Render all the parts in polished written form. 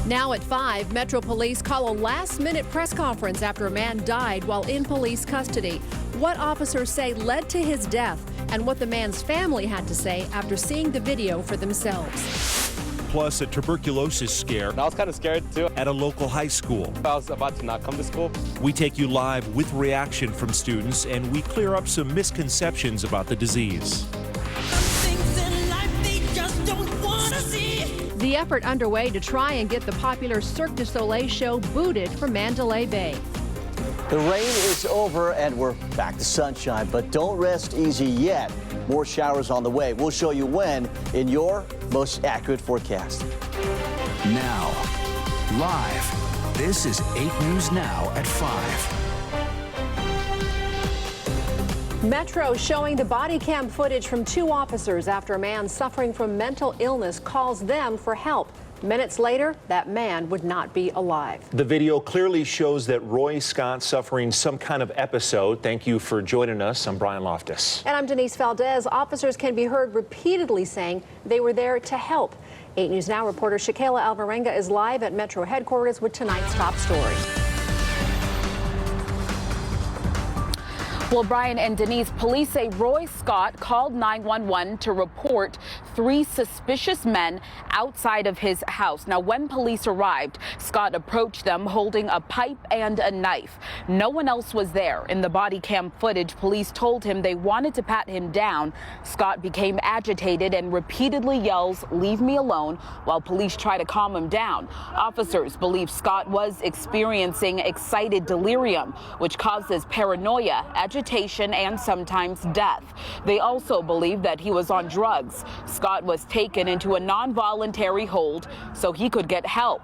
Now at 5, Metro Police call a last-minute press conference after a man died while in police custody. What officers say led to his death and what the man's family had to say after seeing the video for themselves. Plus, a tuberculosis scare. I was kind of scared too. At a local high school. I was about to not come to school. We take you live with reaction from students, and we clear up some misconceptions about the disease. The effort underway to try and get the popular Cirque du Soleil show booted from Mandalay Bay. The rain is over and we're back to sunshine, but don't rest easy yet. More showers on the way. We'll show you when in your most accurate forecast. Now, live, this is 8 News Now at 5. Metro showing the body cam footage from 2 officers after a man suffering from mental illness calls them for help. Minutes later, that man would not be alive. The video clearly shows that Roy Scott suffering some kind of episode. Thank you for joining us. I'm Brian Loftus. And I'm Denise Valdez. Officers can be heard repeatedly saying they were there to help. 8 News Now reporter Shakayla Alvarenga is live at Metro headquarters with tonight's top story. Well, Brian and Denise, police say Roy Scott called 911 to report 3 suspicious men outside of his house. Now, when police arrived, Scott approached them holding a pipe and a knife. No one else was there. In the body cam footage, police told him they wanted to pat him down. Scott became agitated and repeatedly yells, "Leave me alone," while police try to calm him down. Officers believe Scott was experiencing excited delirium, which causes paranoia, agitation, and sometimes death. They also believe that he was on drugs. Scott was taken into a non-voluntary hold so he could get help.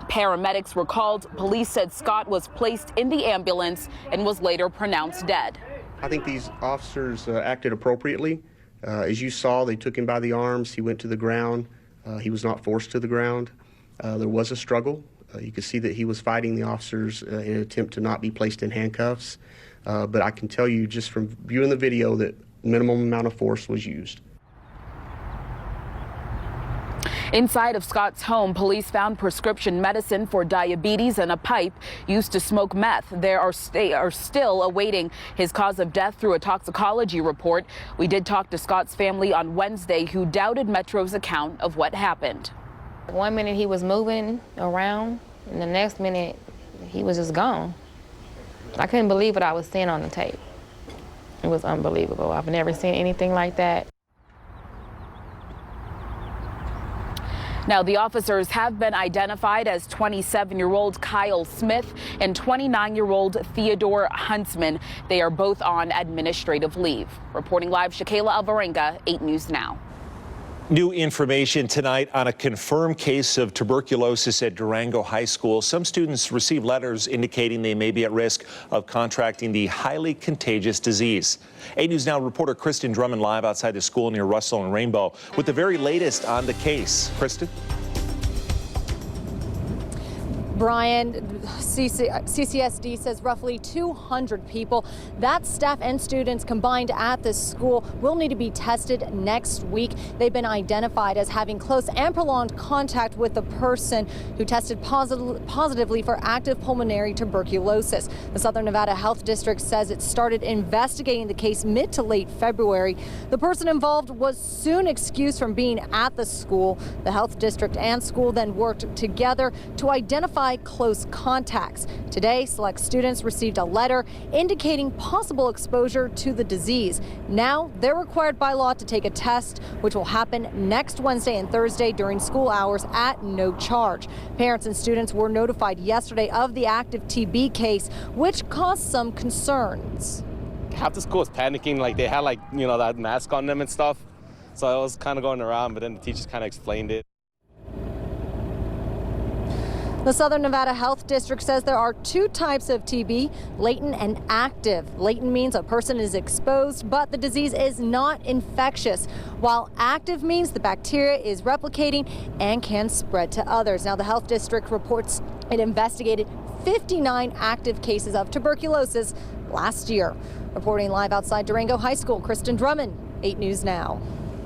Paramedics were called. Police said Scott was placed in the ambulance and was later pronounced dead. I think these officers acted appropriately. As you saw, they took him by the arms. He went to the ground. He was not forced to the ground. There was a struggle. You could see that he was fighting the officers in an attempt to not be placed in handcuffs. But I can tell you just from viewing the video that minimum amount of force was used. Inside of Scott's home, police found prescription medicine for diabetes and a pipe used to smoke meth. They are still awaiting his cause of death through a toxicology report. We did talk to Scott's family on Wednesday, who doubted Metro's account of what happened. One minute he was moving around, and the next minute he was just gone. I couldn't believe what I was seeing on the tape. It was unbelievable. I've never seen anything like that. Now, the officers have been identified as 27-year-old Kyle Smith and 29-year-old Theodore Huntsman. They are both on administrative leave. Reporting live, Shakayla Alvarenga, 8 News Now. New information tonight on a confirmed case of tuberculosis at Durango High School. Some students received letters indicating they may be at risk of contracting the highly contagious disease. 8 News Now reporter Kristen Drummond live outside the school near Russell and Rainbow with the very latest on the case. Kristen? Brian, CCSD says roughly 200 people, that's staff and students combined at this school, will need to be tested next week. They've been identified as having close and prolonged contact with the person who tested positively for active pulmonary tuberculosis. The Southern Nevada Health District says it started investigating the case mid to late February. The person involved was soon excused from being at the school. The health district and school then worked together to identify close contacts. Today, select students received a letter indicating possible exposure to the disease. Now, they're required by law to take a test, which will happen next Wednesday and Thursday during school hours at no charge. Parents and students were notified yesterday of the active TB case, which caused some concerns. Half the school was panicking, like they had that mask on them and stuff. So I was kind of going around, but then the teachers kind of explained it. The Southern Nevada Health District says there are 2 types of TB, latent and active. Latent means a person is exposed, but the disease is not infectious, while active means the bacteria is replicating and can spread to others. Now, the Health District reports it investigated 59 active cases of tuberculosis last year. Reporting live outside Durango High School, Kristen Drummond, 8 News Now.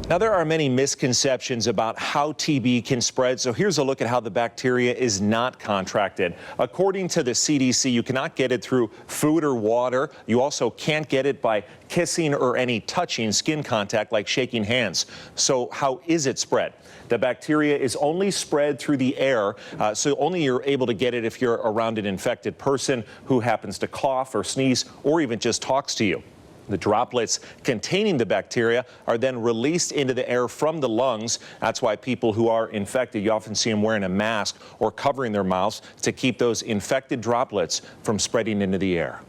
Now, there are many misconceptions about how TB can spread, so here's a look at how the bacteria is not contracted. According to the CDC, you cannot get it through food or water. You also can't get it by kissing or any touching, skin contact like shaking hands. So how is it spread? The bacteria is only spread through the air, so only you're able to get it if you're around an infected person who happens to cough or sneeze or even just talks to you. The droplets containing the bacteria are then released into the air from the lungs. That's why people who are infected, you often see them wearing a mask or covering their mouths to keep those infected droplets from spreading into the air.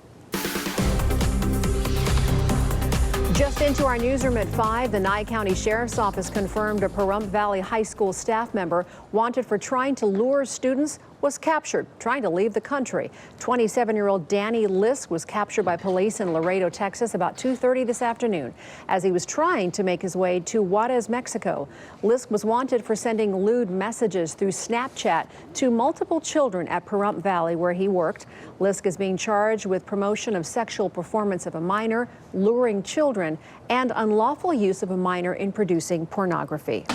Just into our newsroom at 5, the Nye County Sheriff's Office confirmed a Pahrump Valley High School staff member wanted for trying to lure students was captured trying to leave the country. 27-year-old Danny Lisk was captured by police in Laredo, Texas about 2:30 this afternoon as he was trying to make his way to Juarez, Mexico. Lisk was wanted for sending lewd messages through Snapchat to multiple children at Pahrump Valley where he worked. Lisk is being charged with promotion of sexual performance of a minor, luring children, and unlawful use of a minor in producing pornography.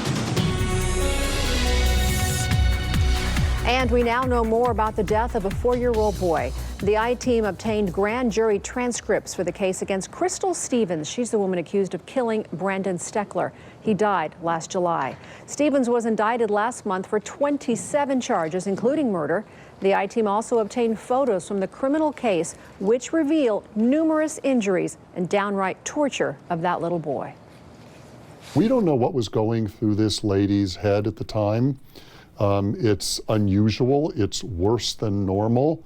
And we now know more about the death of a 4-year-old boy. The I-team obtained grand jury transcripts for the case against Crystal Stevens. She's the woman accused of killing Brandon Steckler. He died last July. Stevens was indicted last month for 27 charges, including murder. The I-team also obtained photos from the criminal case, which reveal numerous injuries and downright torture of that little boy. We don't know what was going through this lady's head at the time. It's unusual, it's worse than normal,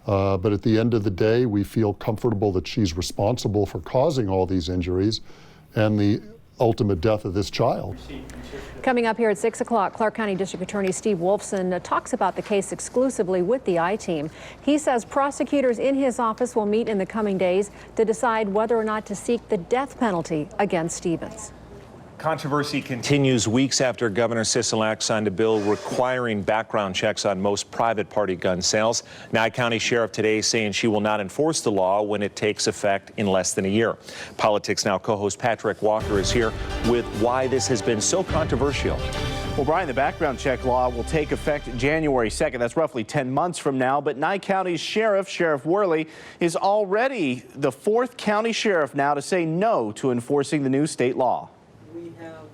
but at the end of the day, we feel comfortable that she's responsible for causing all these injuries and the ultimate death of this child. Coming up here at 6 o'clock, Clark County District Attorney Steve Wolfson talks about the case exclusively with the I-team. He says prosecutors in his office will meet in the coming days to decide whether or not to seek the death penalty against Stevens. Controversy continues weeks after Governor Sisolak signed a bill requiring background checks on most private party gun sales. Nye County Sheriff today saying she will not enforce the law when it takes effect in less than a year. Politics Now co-host Patrick Walker is here with why this has been so controversial. Well, Brian, the background check law will take effect January 2nd. That's roughly 10 months from now. But Nye County's Sheriff Worley, is already the 4th county sheriff now to say no to enforcing the new state law.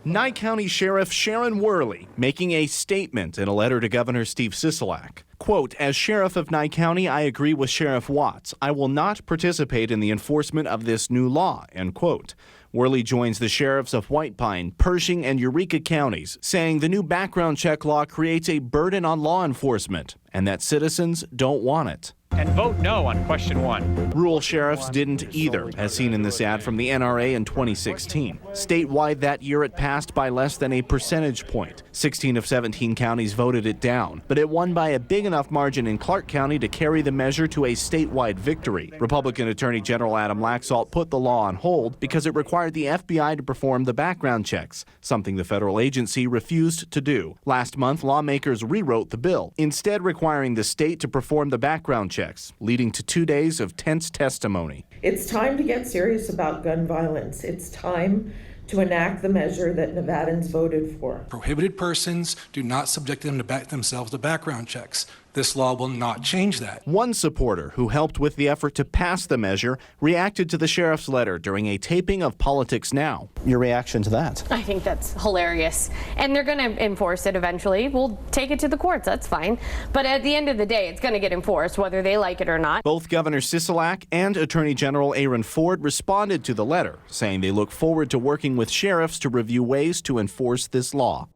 Nye County Sheriff Sharon Worley making a statement in a letter to Governor Steve Sisolak. Quote, as Sheriff of Nye County, I agree with Sheriff Watts. I will not participate in the enforcement of this new law, end quote. Worley joins the sheriffs of White Pine, Pershing, and Eureka counties, saying the new background check law creates a burden on law enforcement and that citizens don't want it. And vote no on question 1. Rural sheriffs didn't either, as seen in this ad from the NRA in 2016. Statewide that year it passed by less than a percentage point. 16 of 17 counties voted it down, but it won by a big enough margin in Clark County to carry the measure to a statewide victory. Republican Attorney General Adam Laxalt put the law on hold because it required the FBI to perform the background checks, something the federal agency refused to do. Last month, lawmakers rewrote the bill, instead requiring the state to perform the background checks, leading to 2 days of tense testimony. It's time to get serious about gun violence. It's time to enact the measure that Nevadans voted for. Prohibited persons do not subject themselves to background checks. This law will not change that. One supporter who helped with the effort to pass the measure reacted to the sheriff's letter during a taping of Politics Now. Your reaction to that? I think that's hilarious. And they're going to enforce it eventually. We'll take it to the courts. That's fine. But at the end of the day, it's going to get enforced whether they like it or not. Both Governor Sisolak and Attorney General Aaron Ford responded to the letter, saying they look forward to working with sheriffs to review ways to enforce this law.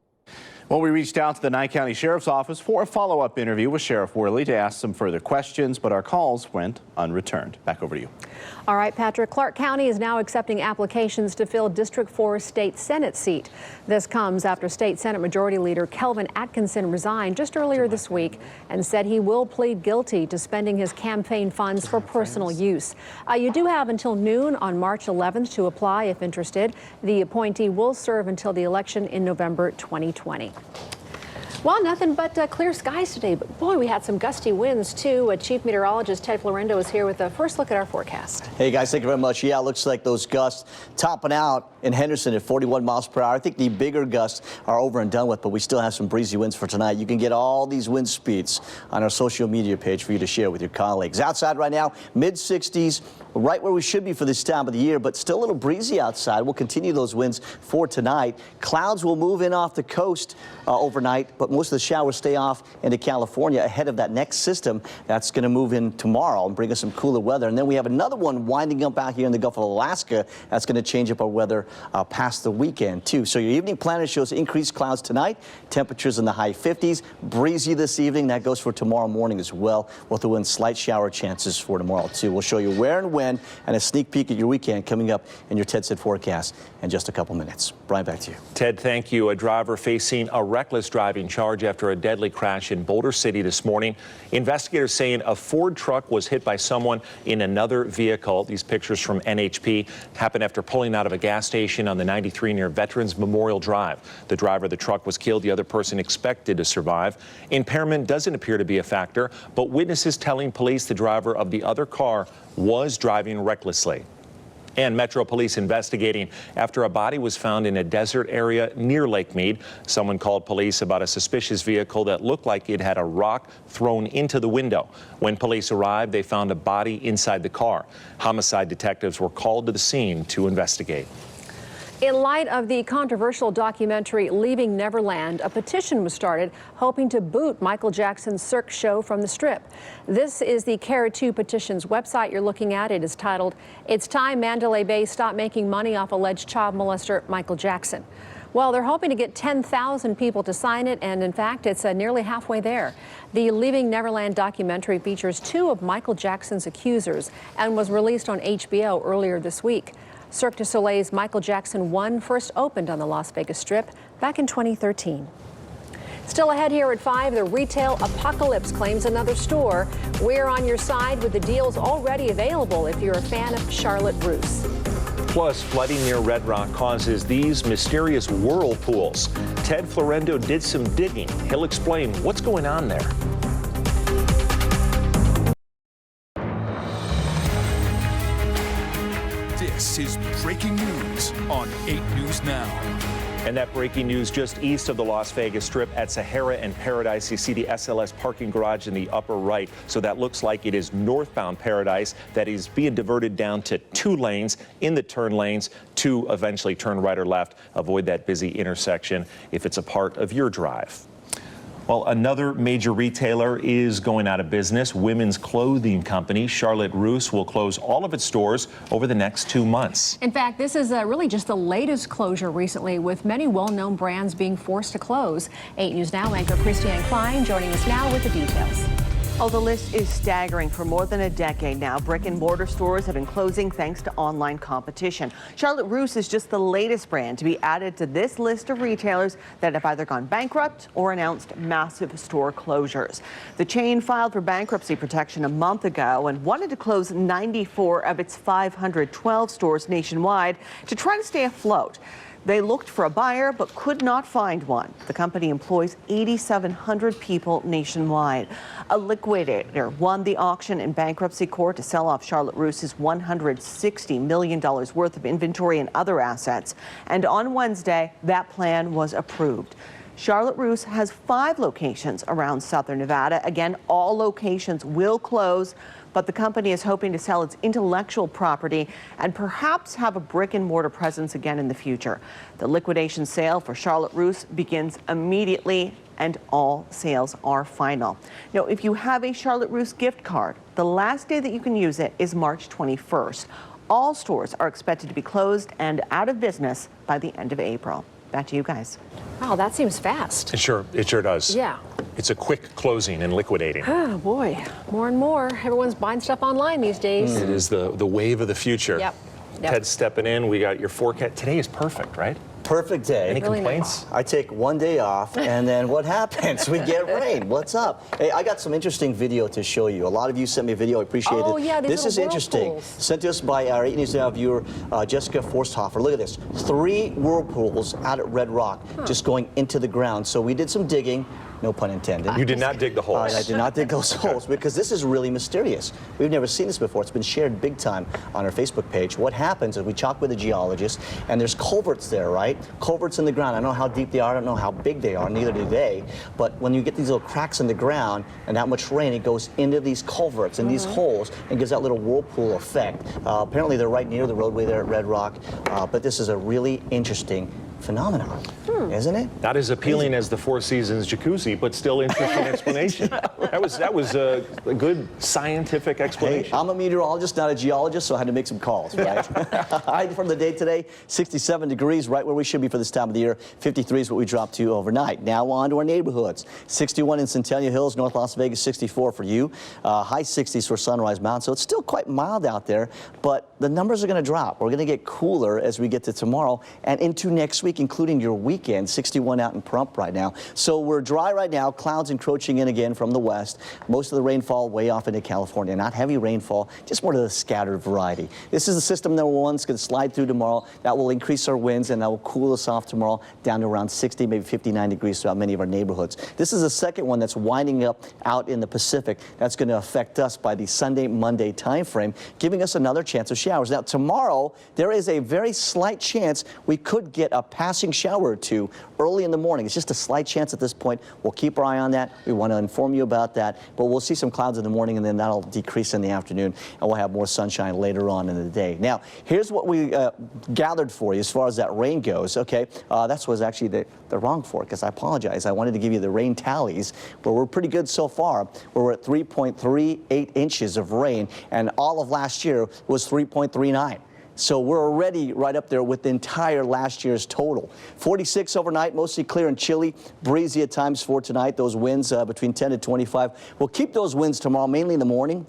Well, we reached out to the Nye County Sheriff's Office for a follow-up interview with Sheriff Worley to ask some further questions, but our calls went unreturned. Back over to you. All right, Patrick. Clark County is now accepting applications to fill District 4 State Senate seat. This comes after State Senate Majority Leader Kelvin Atkinson resigned just earlier this week and said he will plead guilty to spending his campaign funds for personal use. You do have until noon on March 11th to apply if interested. The appointee will serve until the election in November 2020. Well, nothing but clear skies today, but boy, we had some gusty winds too. Chief Meteorologist Ted Florendo is here with a first look at our forecast. Hey guys, thank you very much. Yeah, it looks like those gusts topping out in Henderson at 41 miles per hour. I think the bigger gusts are over and done with, but we still have some breezy winds for tonight. You can get all these wind speeds on our social media page for you to share with your colleagues. Outside right now, mid-60s, right where we should be for this time of the year, but still a little breezy outside. We'll continue those winds for tonight. Clouds will move in off the coast overnight, but most of the showers stay off into California ahead of that next system that's going to move in tomorrow and bring us some cooler weather. And then we have another one winding up out here in the Gulf of Alaska that's going to change up our weather past the weekend too. So your evening planner shows increased clouds tonight, temperatures in the high 50s, breezy this evening. That goes for tomorrow morning as well. We'll throw in slight shower chances for tomorrow too. We'll show you where and when and a sneak peek at your weekend coming up in your Ted Said forecast in just a couple minutes. Brian, back to you. Ted, thank you. A driver facing a reckless driving charge after a deadly crash in Boulder City this morning. Investigators saying a Ford truck was hit by someone in another vehicle. These pictures from NHP happened after pulling out of a gas station on the 93 near Veterans Memorial Drive. The driver of the truck was killed. The other person expected to survive. Impairment doesn't appear to be a factor, but witnesses telling police the driver of the other car was driving recklessly. And Metro Police investigating after a body was found in a desert area near Lake Mead. Someone called police about a suspicious vehicle that looked like it had a rock thrown into the window. When police arrived, they found a body inside the car. Homicide detectives were called to the scene to investigate. In light of the controversial documentary Leaving Neverland, a petition was started hoping to boot Michael Jackson's Cirque show from the Strip. This is the Carry2 petition's website you're looking at. It is titled, "It's Time Mandalay Bay Stop Making Money Off Alleged Child Molester Michael Jackson." Well, they're hoping to get 10,000 people to sign it, and in fact, it's nearly halfway there. The Leaving Neverland documentary features two of Michael Jackson's accusers and was released on HBO earlier this week. Cirque du Soleil's Michael Jackson 1 first opened on the Las Vegas Strip back in 2013. Still ahead here at 5, the retail apocalypse claims another store. We're on your side with the deals already available if you're a fan of Charlotte Russe. Plus, flooding near Red Rock causes these mysterious whirlpools. Ted Florendo did some digging. He'll explain what's going on there. This is breaking news on 8 News Now. And that breaking news just east of the Las Vegas Strip at Sahara and Paradise. You see the SLS parking garage in the upper right. So that looks like it is northbound Paradise that is being diverted down to 2 lanes in the turn lanes to eventually turn right or left. Avoid that busy intersection if it's a part of your drive. Well, another major retailer is going out of business. Women's clothing company Charlotte Russe will close all of its stores over the next 2 months. In fact, this is really just the latest closure recently, with many well-known brands being forced to close. 8 News Now anchor Christiane Klein joining us now with the details. Oh, the list is staggering. For more than a decade now, brick and mortar stores have been closing thanks to online competition. Charlotte Russe is just the latest brand to be added to this list of retailers that have either gone bankrupt or announced massive store closures. The chain filed for bankruptcy protection a month ago and wanted to close 94 of its 512 stores nationwide to try to stay afloat. They looked for a buyer but could not find one. The company employs 8,700 people nationwide. A liquidator won the auction in bankruptcy court to sell off Charlotte Russe's $160 million worth of inventory and other assets. And on Wednesday, that plan was approved. Charlotte Russe has 5 locations around southern Nevada. Again, all locations will close, but the company is hoping to sell its intellectual property and perhaps have a brick and mortar presence again in the future. The liquidation sale for Charlotte Russe begins immediately and all sales are final. Now, if you have a Charlotte Russe gift card, the last day that you can use it is March 21st. All stores are expected to be closed and out of business by the end of April. Back to you guys. Wow, that seems fast. It sure does. Yeah. It's a quick closing and liquidating. Oh, boy. More and more. Everyone's buying stuff online these days. It is the wave of the future. Yep. Ted's stepping in. We got your forecast. Today is perfect, right? Perfect day. Any Really complaints? I take one day off, and then what happens? We get rain. What's up? Hey, I got some interesting video to show you. A lot of you sent me a video. I appreciate Oh, it. yeah, these this is little interesting. whirlpools. Sent to us by our 8 News Now viewer, Jessica Forsthofer. Look at this. 3 whirlpools out at Red Rock, just going into the ground. So we did some digging. No pun intended. You did not dig the holes. I did not dig those holes because this is really mysterious. We've never seen this before. It's been shared big time on our Facebook page. What happens is we talk with a geologist, and there's culverts there, right? Culverts in the ground. I don't know how deep they are. I don't know how big they are. Neither do they. But when you get these little cracks in the ground and that much rain, it goes into these culverts and these holes and gives that little whirlpool effect. Apparently, they're right near the roadway there at Red Rock. But this is a really interesting phenomenon, isn't it? Not as appealing as the Four Seasons jacuzzi, but still interesting explanation. That was a good scientific explanation. Hey, I'm a meteorologist, not a geologist, so I had to make some calls, right? High from the day today, 67 degrees, right where we should be for this time of the year. 53 is what we dropped to overnight. Now on to our neighborhoods. 61 in Centennial Hills, North Las Vegas, 64 for you. High 60s for Sunrise Mountain, so it's still quite mild out there, but the numbers are going to drop. We're going to get cooler as we get to tomorrow and into next week, including your weekend. 61 out in Pahrump right now. So we're dry right now, clouds encroaching in again from the west. Most of the rainfall way off into California. Not heavy rainfall, just more to the scattered variety. This is the system number one. It's going to slide through tomorrow. That will increase our winds and that will cool us off tomorrow down to around 60, maybe 59 degrees throughout many of our neighborhoods. This is the second one that's winding up out in the Pacific. That's going to affect us by the Sunday, Monday time frame, giving us another chance of showers. Now tomorrow, there is a very slight chance we could get a passing shower or two early in the morning. It's just a slight chance at this point. We'll keep our eye on that. We want to inform you about that, but we'll see some clouds in the morning and then that'll decrease in the afternoon and we'll have more sunshine later on in the day. Now, here's what we gathered for you as far as that rain goes. Okay, that was actually the wrong forecast. I apologize. I wanted to give you the rain tallies, but we're pretty good so far. We're at 3.38 inches of rain, and all of last year was 3.39. So we're already right up there with the entire last year's total. 46 overnight, mostly clear and chilly, breezy at times for tonight. Those winds between 10 to 25. We'll keep those winds tomorrow, mainly in the morning.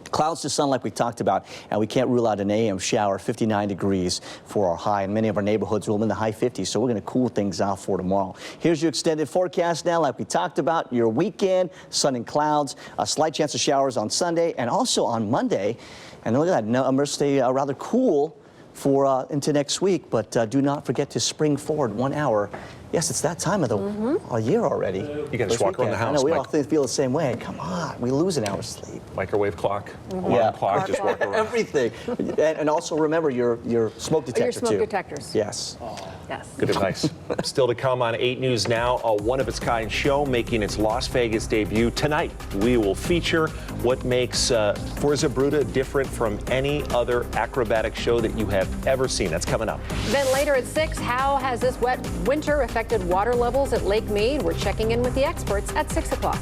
Clouds to sun like we talked about, and we can't rule out an AM shower. 59 degrees for our high, and many of our neighborhoods will be in the high 50s, so we're going to cool things out for tomorrow. Here's your extended forecast now, like we talked about. Your weekend, sun and clouds, a slight chance of showers on Sunday and also on Monday. And look at that, numbers stay rather cool for into next week, but do not forget to spring forward 1 hour. Yes, it's that time of the year already. You can just walk around the house. I know, we all feel the same way. Come on, we lose an hour's sleep. Microwave clock, alarm clock, just walk around. Everything. And also remember your smoke detector, your smoke detectors. Yes. Yes. Good advice. Still to come on 8 News Now, a one-of-its-kind show making its Las Vegas debut tonight. We will feature what makes Fuerza Bruta different from any other acrobatic show that you have ever seen. That's coming up. Then later at 6, how has this wet winter affected water levels at Lake Mead? We're checking in with the experts at 6 o'clock.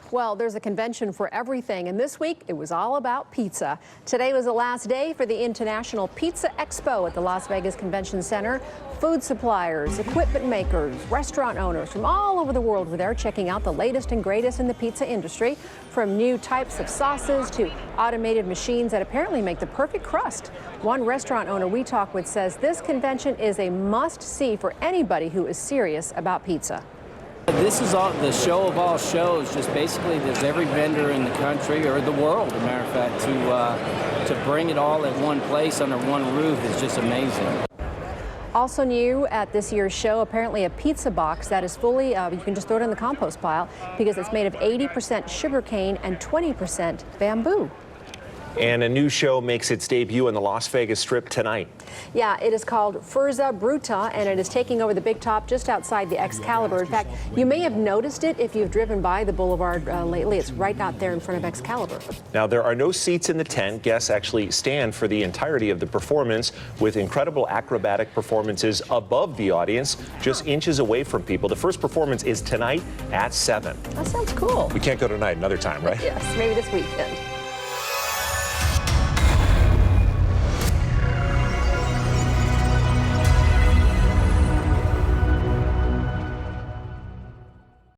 Well, there's a convention for everything, and this week it was all about pizza. Today was the last day for the International Pizza Expo at the Las Vegas Convention Center. Food suppliers, equipment makers, restaurant owners from all over the world were there checking out the latest and greatest in the pizza industry, from new types of sauces to automated machines that apparently make the perfect crust. One restaurant owner we talked with says this convention is a must-see for anybody who is serious about pizza. This is the show of all shows. Just basically, there's every vendor in the country or the world, as a matter of fact, to bring it all at one place under one roof is just amazing. Also new at this year's show, apparently a pizza box that is fully, you can just throw it in the compost pile because it's made of 80% sugarcane and 20% bamboo. And a new show makes its debut on the Las Vegas Strip tonight. Yeah, it is called Fuerza Bruta, and it is taking over the Big Top just outside the Excalibur. In fact, you may have noticed it if you've driven by the boulevard lately. It's right out there in front of Excalibur. Now, there are no seats in the tent. Guests actually stand for the entirety of the performance with incredible acrobatic performances above the audience, just inches away from people. The first performance is tonight at 7. That sounds cool. We can't go tonight, another time, right? Yes, maybe this weekend.